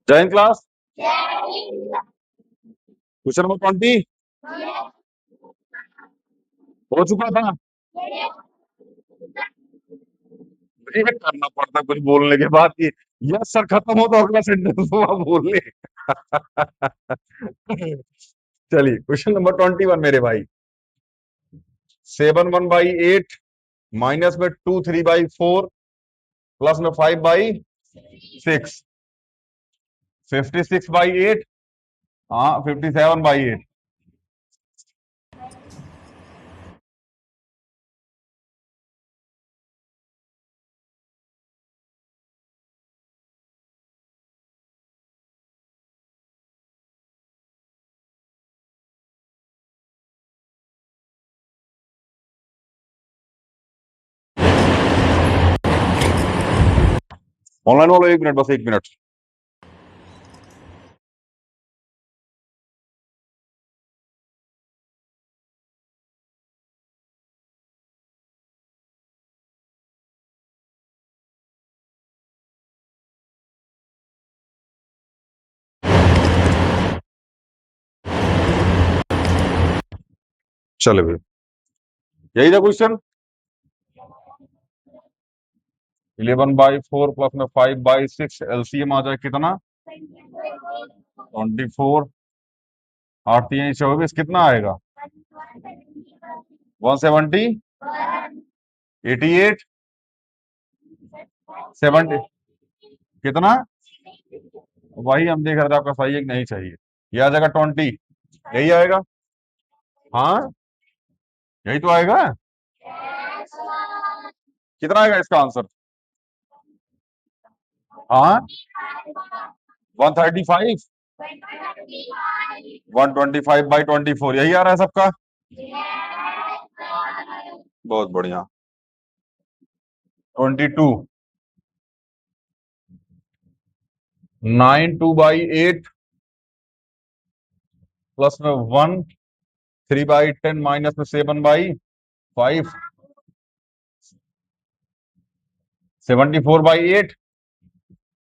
जय Hind class. Question number 20 हो चुका था। ये करना पड़ता कुछ बोलने के बाद कि यस सर खत्म हो तो अगला सेंटेंस वो आप बोल ले। चलिए क्वेश्चन नंबर 21 मेरे भाई। 7 1/8 माइनस में 2 3/4 प्लस में 5/6 56/8। हाँ 57/8। ऑनलाइन वालों 1 मिनट, बस 1 मिनट। चले भाई, यही था क्वेश्चन। 11/4 प्लस में 5/6 एलसीएम आ जाए कितना? 24। 8 3 24 कितना आएगा? 170 88 70 कितना? वही हम देख रहे थे, आपका सही है कि नहीं चाहिए। ये आ जाएगा 20। यही आएगा। हाँ यही तो आएगा। कितना आएगा इसका आंसर? हाँ 135 125/24 यही आ रहा है सबका। बहुत बढ़िया। 22 9 2/8 प्लस में 1 3/10 माइनस में 7/5 74/8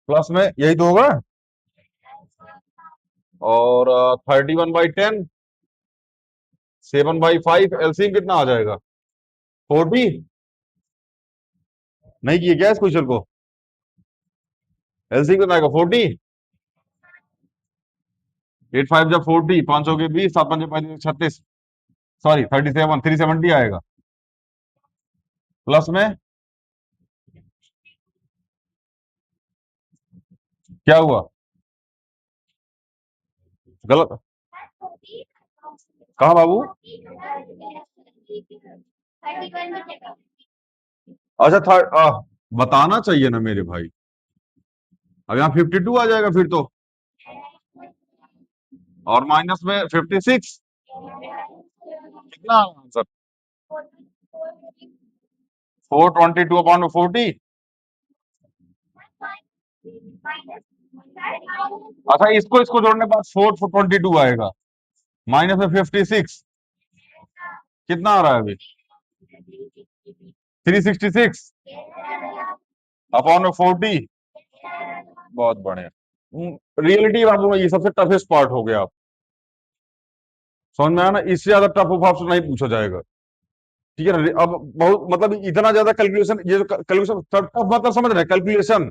प्लस में यही तो होगा। और 31/10 7/5 एलसीएम कितना आ जाएगा? 40। नहीं किए क्या इस क्वेश्चन को? एलसीएम कितना आएगा? 40। 8 5 जब 40, 5 के 20, 7 5 36, सॉरी 37 370 आएगा। प्लस में क्या हुआ? गलत कहा बाबू? अच्छा बताना चाहिए ना मेरे भाई। अब यहाँ 52 आ जाएगा फिर तो। और माइनस में 56 कितना आंसर? 422/40। अच्छा इसको इसको जोड़ने के बाद 422 आएगा। माइनस में 56 कितना आ रहा है अभी? 366 अपॉन में 40। बहुत बढ़िया। रियलिटी बाबू में ये सबसे टफेस्ट पार्ट हो गया। आप समझ में आया ना? इससे ज्यादा टफ आपसे नहीं पूछा जाएगा। ठीक है ना? अब बहुत मतलब इतना ज्यादा कैलकुलेशन, ये जो कैलकुलेशन टफ मतलब समझ रहे हैं कैलकुलेशन।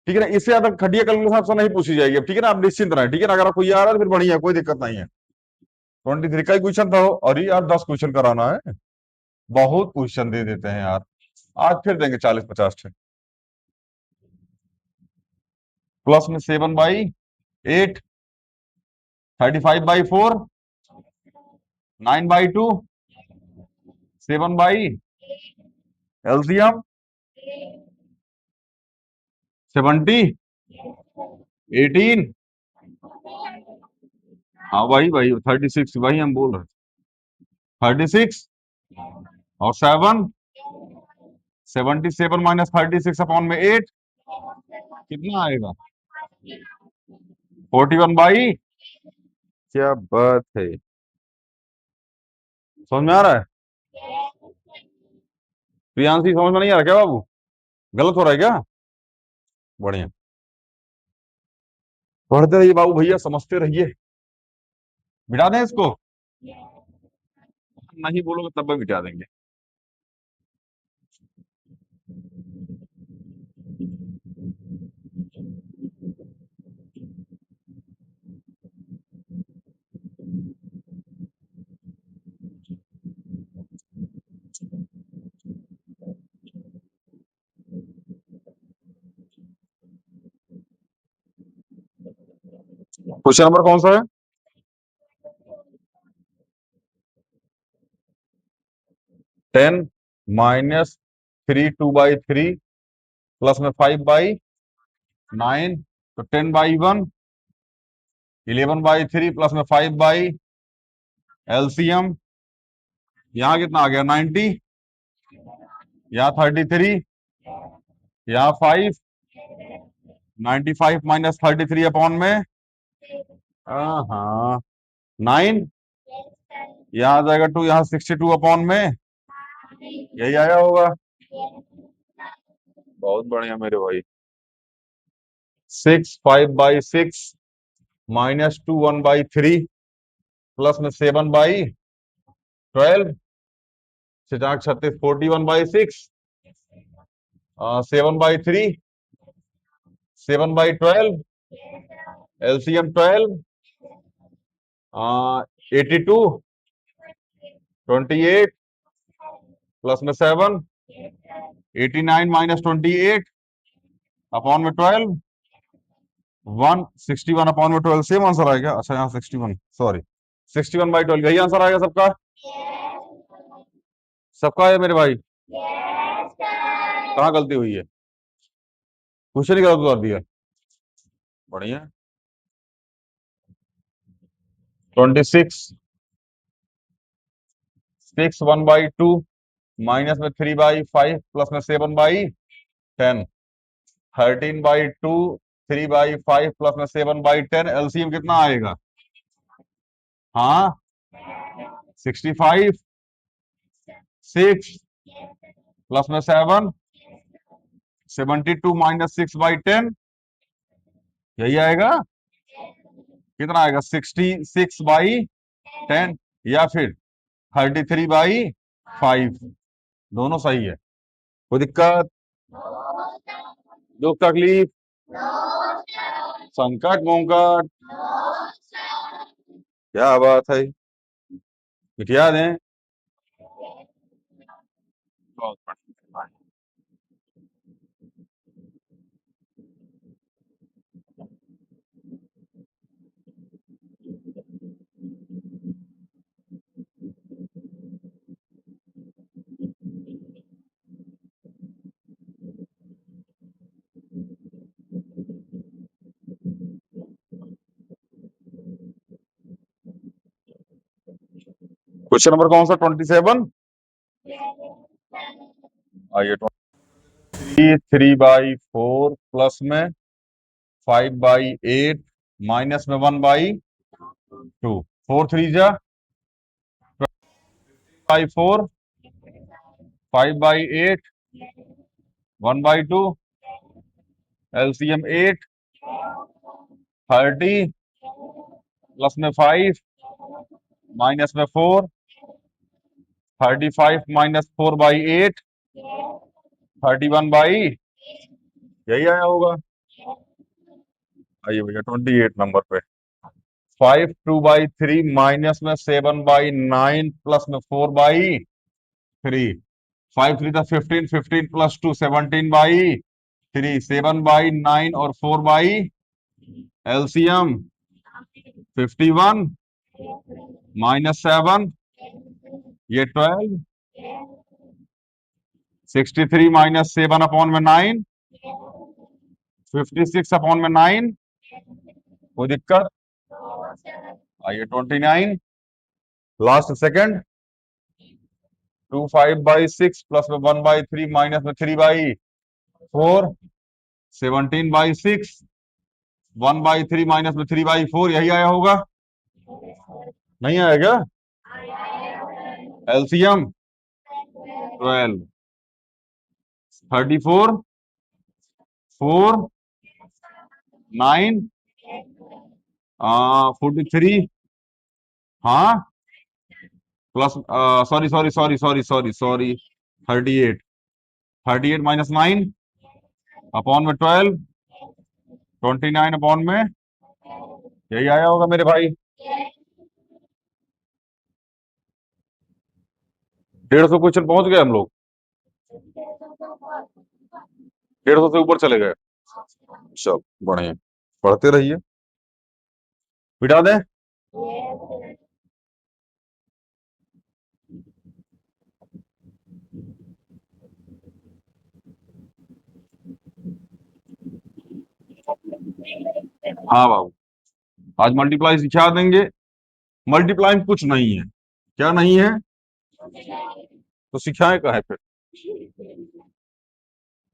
ठीक है ना? इससे ज्यादा खटिया कैलकुलेशन आपसे नहीं पूछी जाएगी। अब ठीक है ना? आप निश्चिंत रहे। ठीक है ना? अगर कोई आ रहा है तो फिर बढ़िया, कोई दिक्कत नहीं है। 23 का ही क्वेश्चन था। अरे यार 10 क्वेश्चन कराना है। बहुत क्वेश्चन दे देते हैं यार। आज फिर देंगे 40 50 प्लस में 7/8 35/4 9/2 7/एलसीएम 70 18। हाँ वही वही 36 वही हम बोल रहे 36 और 7 77 माइनस 36 अपॉन में 8 कितना आएगा? 41/। क्या बात है। समझ में आ रहा है? प्रियांशी समझ में नहीं आ रहा क्या बाबू? गलत हो रहा है क्या? बढ़िया। पढ़ते रहिए बाबू भैया, समझते रहिए। मिटा दें इसको? नहीं बोलोगे तब भी मिटा देंगे। क्वेश्चन नंबर कौन सा है? 10 - 3 2/3 प्लस में 5/9, तो 10/1, 11/3 प्लस में 5/, एलसीएम यहाँ कितना आ गया 90, यहाँ 33, यहाँ 5, 95 - 33 अपॉन में हाँ 9, यहाँ आ जाएगा 2, यहाँ 62 अपॉन में, यही आया होगा। बहुत बढ़िया मेरे भाई। 6 5/6 -2 1/3 प्लस में 7/12, 6×36 41/6, 7/3, 7/12, एलसीएम 12, 82, 28 प्लस में 7, 89 - 28 अपॉन में 12, 161 अपॉन में 12, सेम आंसर आएगा। अच्छा यहाँ 61, सॉरी 61/12 यही आंसर आएगा सबका। सबका है मेरे भाई। कहाँ गलती हुई है? क्वेश्चन ही गलत कर दिया। बढ़िया। 26 6 1/2 माइनस में 3/5 प्लस में 7/10, 13/2 3/5 प्लस में 7/10, एलसीएम कितना आएगा? हाँ 65, 6 प्लस में 7, 72 - 6/10, यही आएगा। कितना आएगा? 66/10 या फिर 33/5, दोनों सही है। कोई दिक्कत, दुख तकलीफ, संकट मोंकट? क्या बात है, मिटिया दें। बहुत बढ़िया। क्वेश्चन नंबर कौन सा? 27। आइए 3/4 प्लस में 5/8 माइनस में 1/2, 4 3 जा 5/4, 5/8, 1/2, एलसीएम 8, 30 प्लस में 5 माइनस में 4, 35 - 4/8, 31/, यही आया होगा। आइए भैया 28 नंबर पे। 5 2/3 माइनस में 7/9 प्लस में 4/3, 5 3 15, 15 + 2 17/3, 7/9 और 4/, एलसीएम 51 -7, ये 12, 63 - 7 अपॉन में 9, 56 अपॉन में 9, कोई दिक्कत? आइए 29 लास्ट सेकंड, 2 5/6 प्लस में 1/3 माइनस में 3/4, 17/6, 1/3 माइनस में 3/4, यही आया होगा। नहीं आया क्या? एलसीएम 12, 34, 4, 9, 43। हाँ, plus, sorry sorry sorry sorry sorry sorry, 38। 38 minus 9 upon में 12, 29 अपॉन में, यही आया होगा मेरे भाई। 150 क्वेश्चन पहुंच गए हम लोग, 150 से ऊपर चले गए। चल, बढ़िया, पढ़ते रहिए। मिटा दें। हाँ बाबू, आज मल्टीप्लाई सिखा देंगे। मल्टीप्लाई में कुछ नहीं है। क्या नहीं है? तो सिखाएं का है फिर?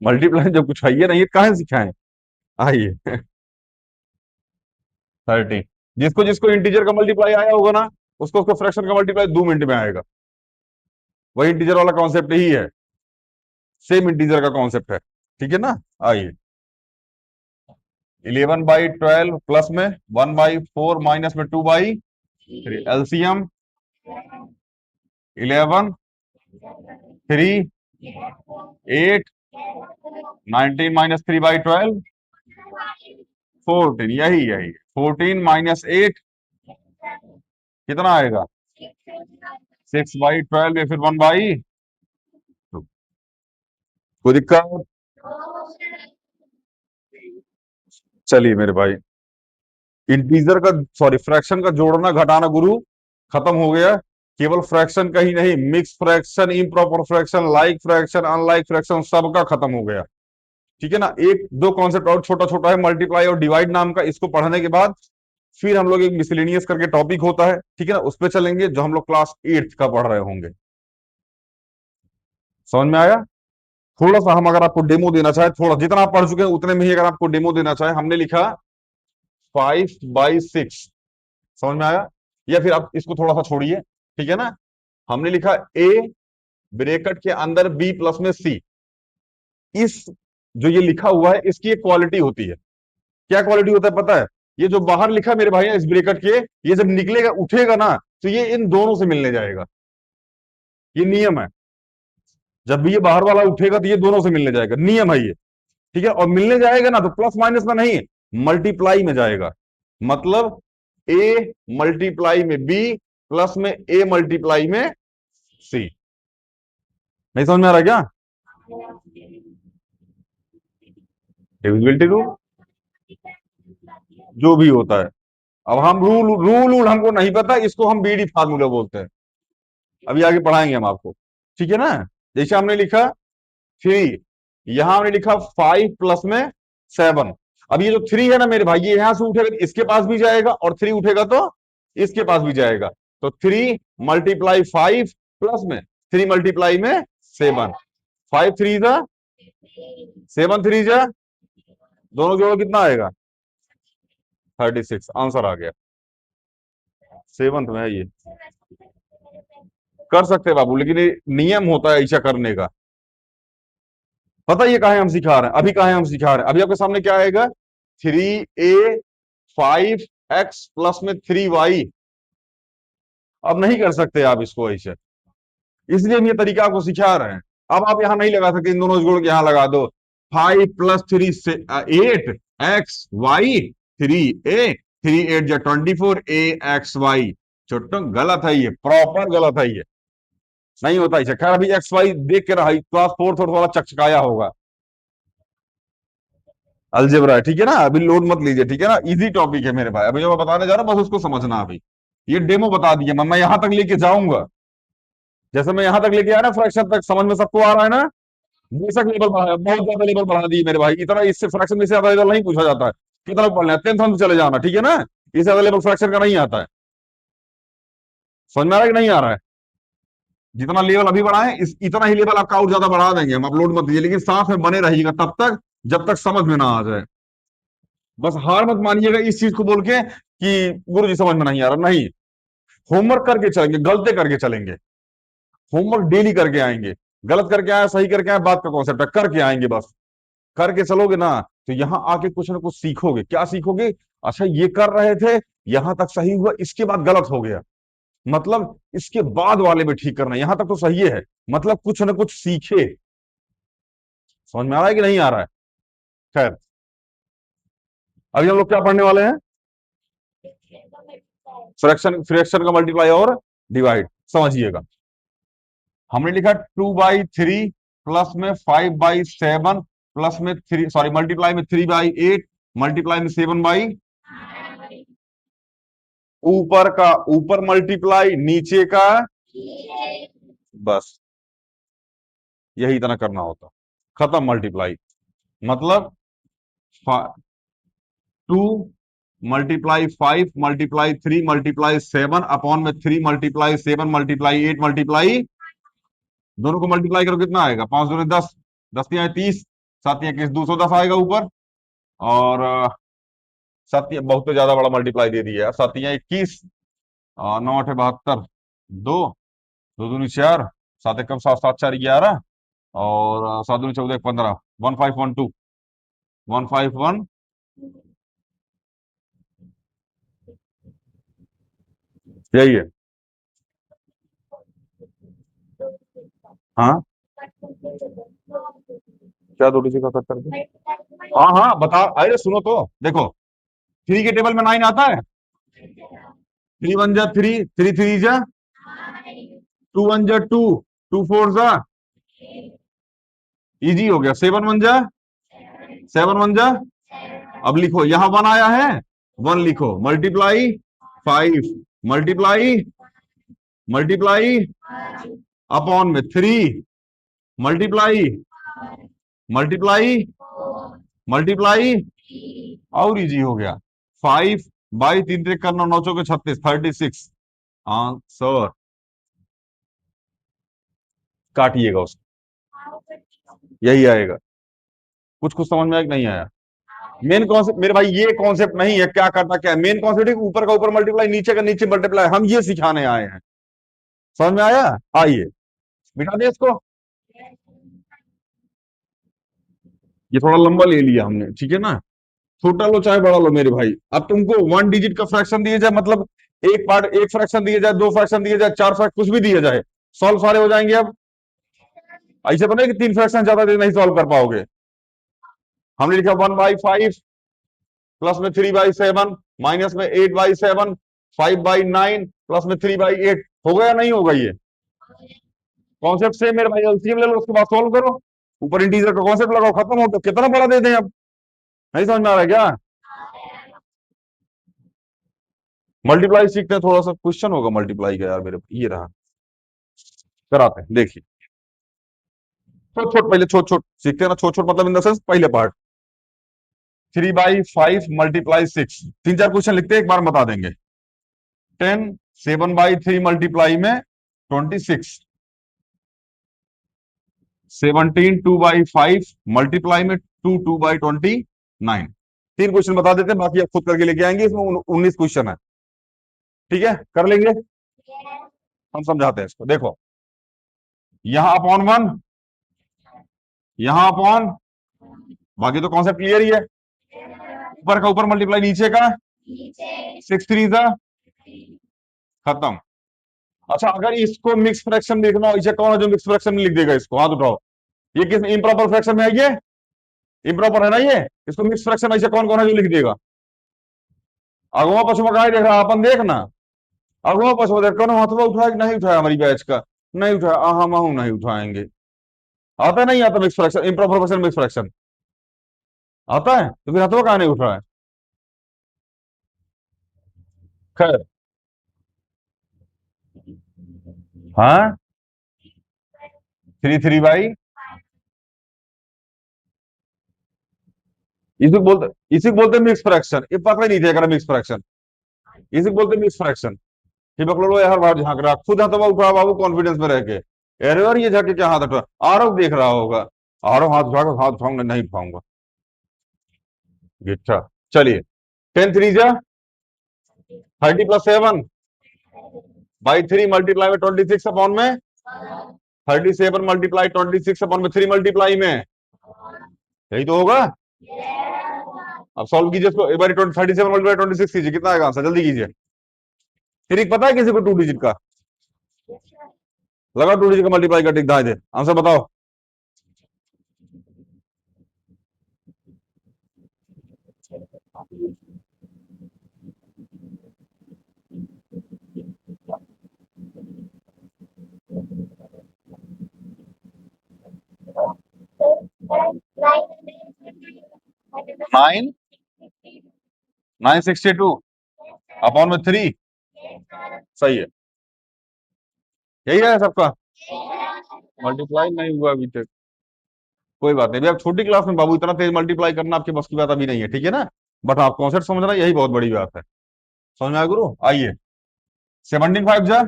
मल्टीप्लाई जब कुछ है ही नहीं, काहे सिखाएं? आइए। 30। जिसको जिसको इंटीजर का मल्टीप्लाई आया होगा ना, उसको उसको फ्रैक्शन का मल्टीप्लाई 2 मिनट में आएगा। वही इंटीजर वाला कॉन्सेप्ट ही है, सेम इंटीजर का कॉन्सेप्ट है। ठीक है ना? आइए। 11/12 प्लस में 1/4 माइनस में 2/3, एलसीएम 11, 3, 8, 19 माइनस 3/12, 14। यही यही 14 माइनस 8 कितना आएगा? 6/12 या फिर 1/, कोई दिक्कत? चलिए मेरे भाई, इंटीजर का, सॉरी, फ्रैक्शन का जोड़ना घटाना गुरु खत्म हो गया। केवल फ्रैक्शन का ही नहीं, mix fraction, improper fraction, like fraction, unlike fraction, सबका खत्म हो गया। ठीक है ना? एक दो कॉन्सेप्ट और छोटा छोटा है, मल्टीप्लाई और डिवाइड नाम का। इसको पढ़ने के बाद फिर हम लोग एक मिसलेनियस करके टॉपिक होता है, ठीक है ना, उस पर चलेंगे, जो हम लोग क्लास 8th का पढ़ रहे होंगे। समझ में आया? थोड़ा सा हम अगर आपको डेमो देना चाहे, थोड़ा जितना आप पढ़ चुके हैं उतने में ही अगर आपको डेमो देना चाहे, हमने लिखा 5/6। समझ में आया? या फिर आप इसको थोड़ा सा छोड़िए, ठीक है ना, हमने लिखा ए ब्रैकेट के अंदर बी प्लस में सी। इस जो ये लिखा हुआ है, इसकी एक क्वालिटी होती है। क्या क्वालिटी होता है पता है? ये जो बाहर लिखा है मेरे भाई इस ब्रैकेट के, ये जब निकलेगा, उठेगा ना, तो ये इन दोनों से मिलने जाएगा। ये नियम है। जब भी ये बाहर वाला उठेगा तो ये दोनों से मिलने जाएगा, नियम है ये। ठीक है? और मिलने जाएगा ना तो प्लस माइनस में नहीं, मल्टीप्लाई में जाएगा। मतलब ए मल्टीप्लाई में बी प्लस में ए मल्टीप्लाई में सी। नहीं समझ में आ रहा क्या? डिविजिबिलिटी रूल, जो भी होता है। अब हम रूल हमको नहीं पता, इसको हम बीडी फार्मूला बोलते हैं। अभी आगे पढ़ाएंगे हम आपको। ठीक है ना? जैसे हमने लिखा 3, यहां हमने लिखा 5 प्लस में 7। अब ये जो 3 है ना मेरे भाई, ये यहां से उठेगा तो इसके पास भी जाएगा, और 3 उठेगा तो इसके पास भी जाएगा। तो 3 × 5 प्लस में 3 × 7। 5 3 जा, 7 3 जा, दोनों जोड़ो कितना आएगा? 36। आंसर आ गया। 7th में है ये। कर सकते हैं बाबू, लेकिन ये नियम होता है ऐसा करने का। पता ये कहा है हम सिखा रहे हैं, अभी कहा है हम सिखा रहे हैं, अभी आपके सामने क्या आएगा? 3a 5x प्लस में 3y। अब नहीं कर सकते आप इसको ऐसे, इसलिए हम ये तरीका आपको सिखा रहे हैं। अब आप यहां नहीं लगा सकते, इन दोनों जोड़ के यहां लगा दो। 5 + 3 से 8x y 3a, 3 8 × 24 ax y। छोटो गलत है ये, प्रॉपर गलत है ये, नहीं होता इसे। खैर अभी एक्स वाई देख के रहा, क्लास 4 थोड़ा चकचकाया होगा। अलजेब्रा है, ठीक है ना, अभी लोड मत लीजिए, ठीक है ना, इजी टॉपिक है मेरे भाई। अभी जो मैं बताने जा रहा हूं बस उसको समझना। अभी ये डेमो बता दिया, मैं यहां तक लेके जाऊंगा। जैसे मैं यहां तक लेके आया ना, फ्रैक्शन तक समझ में सबको आ रहा है ना? बेशक लेवल बढ़ाया, बहुत ज्यादा लेवल बढ़ा दिए मेरे भाई। इतना इससे फ्रैक्शन में से ज्यादा लेवल नहीं पूछा जाता है। कितना पढ़ना है, 10th में चले जाना, ठीक है ना? इससे ज्यादा लेवल फ्रैक्शन का नहीं आता है। समझ में आ रहा है कि नहीं आ रहा है? जितना लेवल अभी बढ़ाए, इतना ही लेवल आपका और ज्यादा बढ़ा देंगे हम। अपलोड मत दीजिए, लेकिन साथ में बने रहिएगा तब तक जब तक समझ में ना आ जाए। बस हार मत मानिएगा इस चीज को बोल के कि गुरु जी समझ में नहीं आ रहा, नहीं। होमवर्क करके चलेंगे, गलते करके चलेंगे। होमवर्क डेली करके आएंगे। गलत करके आए, सही करके आए, बात का कॉन्सेप्ट है, करके आएंगे बस। करके चलोगे ना तो यहां आके कुछ ना कुछ सीखोगे। क्या सीखोगे? अच्छा ये कर रहे थे, यहां तक सही हुआ, इसके बाद गलत हो गया, मतलब इसके बाद वाले में ठीक करना है। यहां तक तो सही है, मतलब कुछ ना कुछ सीखे। समझ में आ रहा है कि नहीं आ रहा है? खैर, अभी हम लोग क्या पढ़ने वाले हैं? फ्रैक्शन, फ्रैक्शन का मल्टीप्लाई और डिवाइड। समझिएगा, हमने लिखा 2/3 प्लस में 5/7 प्लस में 3, सॉरी मल्टीप्लाई में 3/8 मल्टीप्लाई में 7 ऊपर का ऊपर मल्टीप्लाई, नीचे का बस यही इतना करना होता। खत्म मल्टीप्लाई, मतलब 2 × 5 × 3 × 7 अपॉन में 3 × 7 × 8 दोनों को मल्टीप्लाई करो कितना आएगा? 5 × 2 = 10, 10 × 3 = 30, 7 × 1 = 210 आएगा ऊपर। और 7 बहुत तो ज्यादा बड़ा मल्टीप्लाई दे दिया, 7 × 21 और 9 × 8 = 72, 2 2 दूनी 4, 7 × 1 = 7, 7 × 4 = 11 और 7 दूनी 14 = 15, 1512, 151 यही है। हाँ, क्या दो डिजिट का कट कर दे? हाँ हाँ बता, अरे सुनो तो देखो, 3 के टेबल में 9 आता है। 3 × 1 = 3, 3 3 जा 2 × 1 = 2, 2 4 जा इजी हो गया, 7 1 जा 7 1 जा। अब लिखो, यहां 1 आया है, 1 लिखो, मल्टीप्लाई 5 मल्टीप्लाई मल्टीप्लाई अपॉन में 3 मल्टीप्लाई मल्टीप्लाई मल्टीप्लाई और इजी हो गया। 5/3 9 × 36, 36 आंसर। काटिएगा उसको, यही आएगा। कुछ कुछ समझ में आया कि नहीं आया? मेन कॉन्सेप्ट मेरे भाई, ये कॉन्सेप्ट नहीं है क्या करता क्या है, मेन कॉन्सेप्ट ऊपर का ऊपर मल्टीप्लाई, नीचे का नीचे मल्टीप्लाई, हम ये सिखाने आए हैं। समझ में आया? आइए बिठा दे इसको। ये थोड़ा लंबा ले लिया हमने, ठीक है ना? छोटा लो चाहे बड़ा लो मेरे भाई, अब तुमको 1 डिजिट का फ्रैक्शन दिया जाए, मतलब एक पार्ट, एक फ्रैक्शन दिया जाए, 2 फ्रैक्शन दिया जाए, 4 फ्रैक्शन, कुछ भी दिया जाए, सॉल्व सारे हो जाएंगे। अब ऐसे तो नहीं कि 3 फ्रैक्शन ज्यादा दे नहीं सॉल्व कर पाओगे। हमने लिखा 1/5 प्लस में 3/7 माइनस में 8/7 5/9 प्लस में 3/8, हो गया नहीं होगा? ये कॉन्सेप्ट से मेरे भाई एलसीएम ले लो, उसके बाद सॉल्व करो, ऊपर इंटीजर का कॉन्सेप्ट लगाओ, खत्म हो। तो कितना बड़ा दे दें अब? नहीं समझ में आ रहा है क्या? मल्टीप्लाई सीखते हैं, थोड़ा सा क्वेश्चन होगा मल्टीप्लाई का यार मेरे, ये रहा, कराते हैं देखिए। छोट छोट पहले, छोट छोट सीखते हैं ना, छोट छोट मतलब इन द सेंस पहले पार्ट। 3/5 मल्टीप्लाई 6, 3 4 क्वेश्चन लिखते हैं, एक बार बता देंगे। 10, 7/3 मल्टीप्लाई में 26, 17 2/5 मल्टीप्लाई में 2 2/29। 3 क्वेश्चन बता देते हैं, बाकी आप खुद करके लेके आएंगे, इसमें 19 क्वेश्चन है। ठीक है, कर लेंगे। हम समझाते हैं इसको, देखो, यहां अपॉन 1, यहां अपॉन, बाकी तो कॉन्सेप्ट क्लियर ही है। ऊपर का ऊपर मल्टीप्लाई, नीचे का 6 3 जा खत्म। अच्छा, अगर इसको मिक्स फ्रैक्शन लिखना हो, इसे कौन है जो मिक्स फ्रैक्शन में लिख देगा? इसको हाथ उठाओ। ये किस इम्प्रॉपर फ्रैक्शन में है? ये इम्प्रॉपर है ना ये। इसको मिक्स फ्रैक्शन ऐसे कौन कौन है जो लिख देगा? अगवा पछवा कहा देख रहा अपन, देखना। अगवा पछवा देख, कौन हाथवा उठाया कि नहीं उठाया? हमारी बैच का नहीं उठाया, हम नहीं उठाएंगे। आता नहीं आता mix fraction, improper fraction, mix fraction आता है तो फिर हाथवा कहा नहीं उठ रहा है? खैर, हाँ 3 3/, इसी को बोलते मिक्स फ्रैक्शन। ये पकड़ नहीं दिया मिक्स फ्रैक्शन, इसी को बोलते मिक्स फ्रैक्शन। ये पकड़ लो यार, बाहर झांक रहा, खुद हाथ उठा बाबू कॉन्फिडेंस में रह के। अरे यार ये झाके क्या हाथ उठा, आरव देख रहा होगा, आरव हाथ उठाकर, हाथ उठाऊंगा नहीं उठाऊंगा। अच्छा चलिए, 10 3 जा 30 + 7/3 मल्टीप्लाई में 26 अपॉन में 37 मल्टीप्लाई 26 अपॉन में 3 मल्टीप्लाई में यही तो होगा। अब सॉल्व कीजिए इसको एक बार, 37 मल्टीप्लाई 26 कीजिए, कितना आएगा आंसर, जल्दी कीजिए। ट्रिक पता है किसी को 2 डिजिट का? लगा 2 डिजिट का मल्टीप्लाई का ट्रिक, दाएं दे आंसर बताओ। नाइन 962 अपॉन में 3। सही है, यही है सबका। मल्टीप्लाई नहीं हुआ अभी तक, कोई बात नहीं, अभी आप छोटी क्लास में बाबू, इतना तेज मल्टीप्लाई करना आपके बस की बात अभी नहीं है, ठीक है ना। बट आप कॉन्सेप्ट समझना, यही बहुत बड़ी बात है। समझ में आया गुरु? आइए, 17 5 जा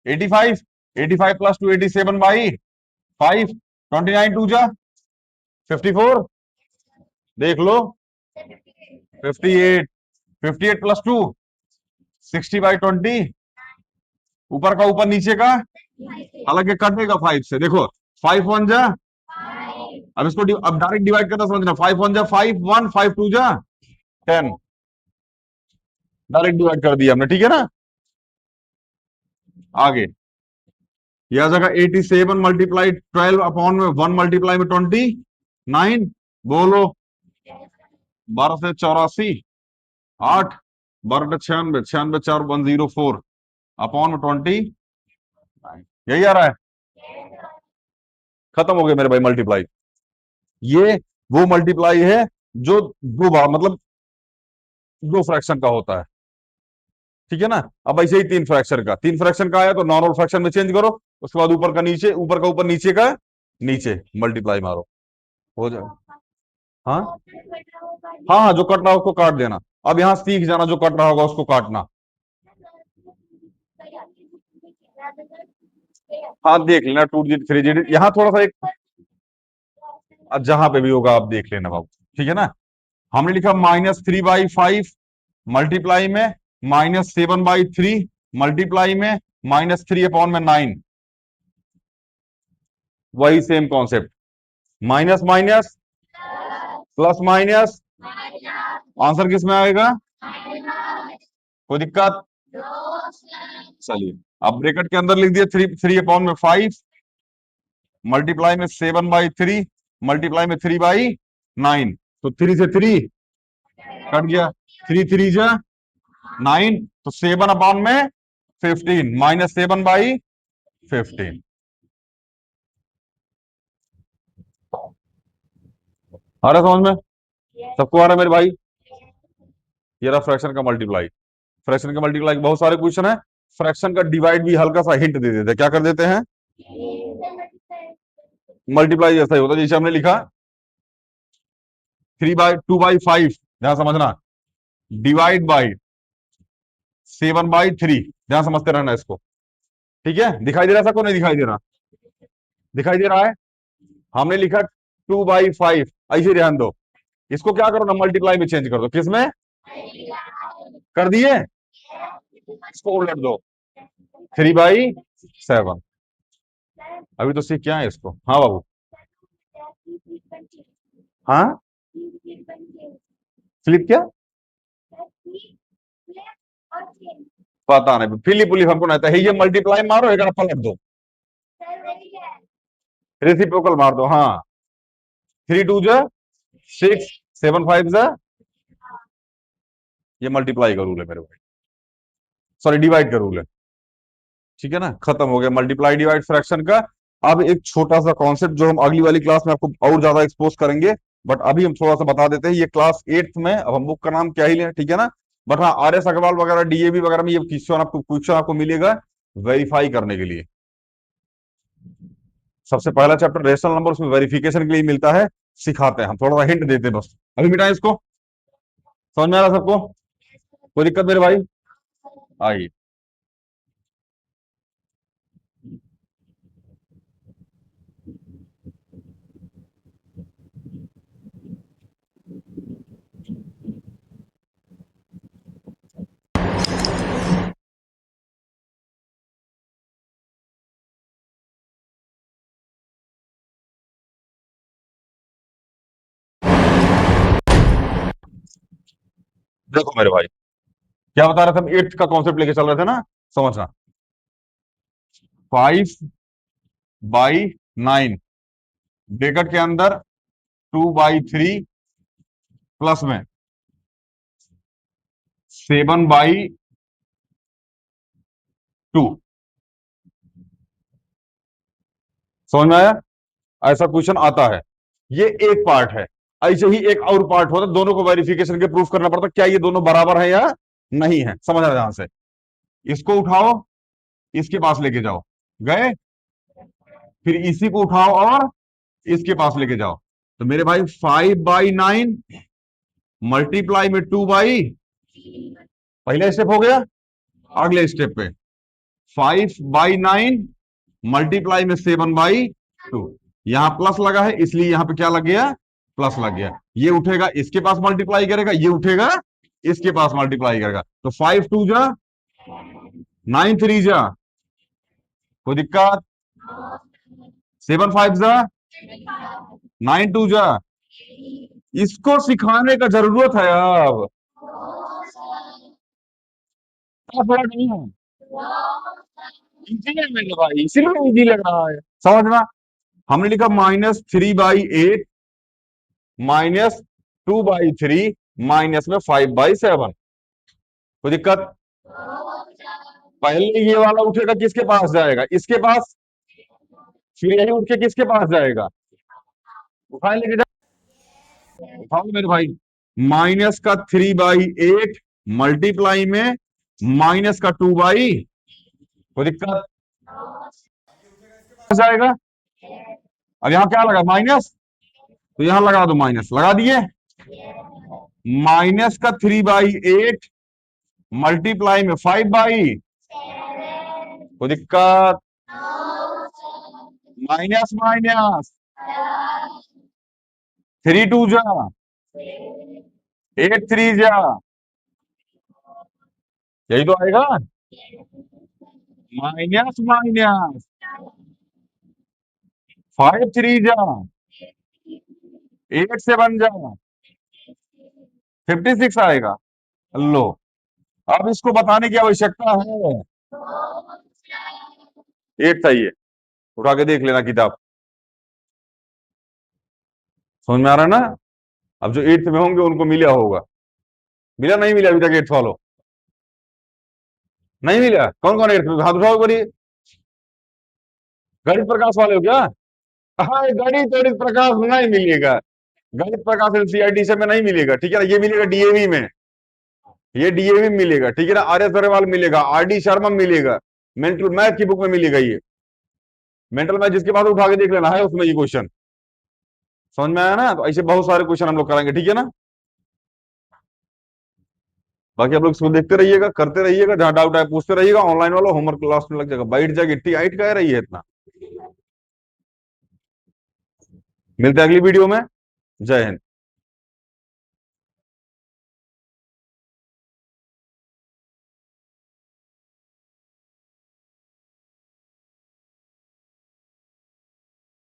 85, 85 प्लस 2 87 बाई 5, 29 2 जा 54, देख लो 58, 58 प्लस 2 60 बाई 20, ऊपर का ऊपर नीचे का, हालांकि कटेगा 5 से, देखो 5 1 जा, अब इसको अब डायरेक्ट डिवाइड करना समझना, 5 1 जा 5 1, 5 2 जा 10, डायरेक्ट डिवाइड कर दिया हमने, ठीक है ना। आगे यह जगह 87 मल्टीप्लाई 12 अपॉन में 1 मल्टीप्लाई में 29, बोलो 12 से 84, 8, 12 96, 96 4 104 अपॉन में 20, यही आ रहा है। खत्म हो गया मेरे भाई मल्टीप्लाई। ये वो मल्टीप्लाई है जो दो बार मतलब दो फ्रैक्शन का होता है, ठीक है ना। अब ऐसे ही तीन फ्रैक्शन का आया तो नॉर्मल फ्रैक्शन में चेंज करो, उसके बाद ऊपर का नीचे, ऊपर का ऊपर, नीचे का नीचे, मल्टीप्लाई मारो, हो जाए। हाँ हाँ हाँ, जो कट रहा है उसको काट देना। अब यहां सीख जाना, जो कट रहा होगा उसको काटना। हाँ देख लेना, 2 डिजिट 3 डिजिट, यहाँ थोड़ा सा एक, जहां पे भी होगा आप देख लेना बाबू, ठीक है ना। हमने लिखा -3/5 मल्टीप्लाई में -7/3 मल्टीप्लाई में -3/9, वही same concept, minus minus plus minus, answer किस में आएगा? कोई दिक्कत? चलिए, अब ब्रैकेट के अंदर लिख दिया 3/5 मल्टीप्लाई में 7/3 मल्टीप्लाई में 3/9, तो 3 से 3 कट गया, 3 3 जा 9, तो 7/में 15 -7/15। आ रहा समझ में? सबको आ रहा है मेरे भाई? ये रहा फ्रैक्शन का मल्टीप्लाई। फ्रैक्शन का मल्टीप्लाई बहुत सारे क्वेश्चन है। फ्रैक्शन का डिवाइड भी हल्का सा हिंट दे देते हैं, क्या कर देते हैं? मल्टीप्लाई जैसा ही होता है, जैसे हमने लिखा 2/5, ध्यान समझना, डिवाइड बाई 7/3, ध्यान समझते रहना इसको, ठीक है। दिखाई दे रहा है सबको? नहीं दिखाई दे रहा? दिखाई दे रहा है। हमने लिखा 2/5, ऐसे ध्यान दो, इसको क्या करो ना, मल्टीप्लाई में चेंज कर दो, किसमें कर दिए, इसको उलट दो, 3/7। अभी तो सीख क्या है इसको, हाँ बाबू। हाँ, फ्लिप क्या? पता नहीं, फिलिप उलिप हमको नहीं आता है, ये मल्टीप्लाई मारो, एक पलट दो, रेसिप्रोकल मार दो, हाँ। 3 2 जा 6, 7 5 जा, ये मल्टीप्लाई का रूल है मेरे भाई, सॉरी डिवाइड का रूल है, ठीक है ना। खत्म हो गया मल्टीप्लाई डिवाइड फ्रैक्शन का। अब एक छोटा सा कॉन्सेप्ट जो हम अगली वाली क्लास में आपको और ज्यादा एक्सपोज करेंगे, बट अभी हम थोड़ा सा बता देते हैं, ये क्लास 8th में, अब हम बुक का नाम क्या ही लें, ठीक है ना। बट हाँ, आर एस अग्रवाल वगैरह डीएवी वगैरह में ये क्वेश्चन आपको मिलेगा वेरीफाई करने के लिए। सबसे पहला चैप्टर रेशनल नंबर, उसमें वेरिफिकेशन के लिए मिलता है, सिखाते हैं हम, थोड़ा सा हिंट देते हैं बस। अभी मिटाएं इसको, समझ में आ रहा है सबको? कोई दिक्कत मेरे भाई? आइए। देखो मेरे भाई, क्या बता रहे थे हम, एट्थ का कॉन्सेप्ट लेके चल रहे थे ना, समझना। 5/9 ब्रैकेट के अंदर 2/3 प्लस में 7/2। समझ में आया? ऐसा क्वेश्चन आता है। ये एक पार्ट है। ऐसे ही एक और पार्ट होता है, दोनों को वेरिफिकेशन के प्रूफ करना पड़ता है, क्या ये दोनों बराबर है या नहीं है। समझ आ रहा है ध्यान से? इसको उठाओ, इसके पास लेके जाओ, गए, फिर इसी को उठाओ और इसके पास लेके जाओ। तो मेरे भाई 5/9 मल्टीप्लाई में 2 पहला स्टेप हो गया। अगले स्टेप पे 5/9 मल्टीप्लाई में 7/2। यहां प्लस लगा है इसलिए यहां पे क्या लग गया, प्लस लग गया। ये उठेगा इसके पास मल्टीप्लाई करेगा, ये उठेगा इसके पास मल्टीप्लाई करेगा। तो 5 2 जा 9 3 जा, कोई दिक्कत? 7 5 जा 9 2 जा। इसको सिखाने का जरूरत है अब, थोड़ा नहीं है, इजी है मेरे भाई, इसीलिए इजी लग रहा है। समझ में? हमने लिखा -3/8 -2/3 माइनस में 5/7। कोई दिक्कत? पहले ये वाला उठेगा किसके पास जाएगा, इसके पास, फिर यही उठ के किसके पास जाएगा, उठाए लेके जा। उठाओ मेरे भाई, -3/8 मल्टीप्लाई में -2/, कोई दिक्कत? जाएगा। अब यहाँ क्या लगा, माइनस, तो यहां लगा दो माइनस, लगा दिए। -3/8 मल्टीप्लाई में 5/, कोई दिक्कत? माइनस माइनस 3 2 जा 8 3 जा, यही तो आएगा। माइनस माइनस 5 3 जा 8 7 जा 56 आएगा। लो, अब इसको बताने की आवश्यकता है। 8 सही है, उठा के देख लेना किताब। समझ में आ रहा है ना? अब जो 8th में होंगे उनको मिला होगा, मिला नहीं मिला अभी तक 8th वालों? नहीं मिला? कौन कौन 8th में, हाथ उठाओ बड़ी। गणित प्रकाश वाले हो क्या? हाँ, गणित प्रकाश में नहीं मिलेगा। गणित प्रकाश एनसीईआरटी से में नहीं मिलेगा, ठीक है ना? ये मिलेगा डीएवी में, ये डीएवी में मिलेगा, ठीक है ना? आर एस अग्रवाल मिलेगा, आर डी शर्मा मिलेगा, मेंटल मैथ की बुक में मिलेगा। ये मेंटल मैथ जिसके पास उठा के देख लेना है उसमें ये क्वेश्चन। समझ में आया ना? तो ऐसे बहुत सारे क्वेश्चन हम लोग कराएंगे, ठीक है ना? बाकी आप लोग इसको देखते रहिएगा, करते रहिएगा, जहां डाउट आए पूछते रहिएगा। ऑनलाइन वाला होमवर्क क्लास में लग जाएगा। बैठ जाएगी, इतनी हाइट कह रही है इतना। मिलते हैं अगली वीडियो में। जय हिंद।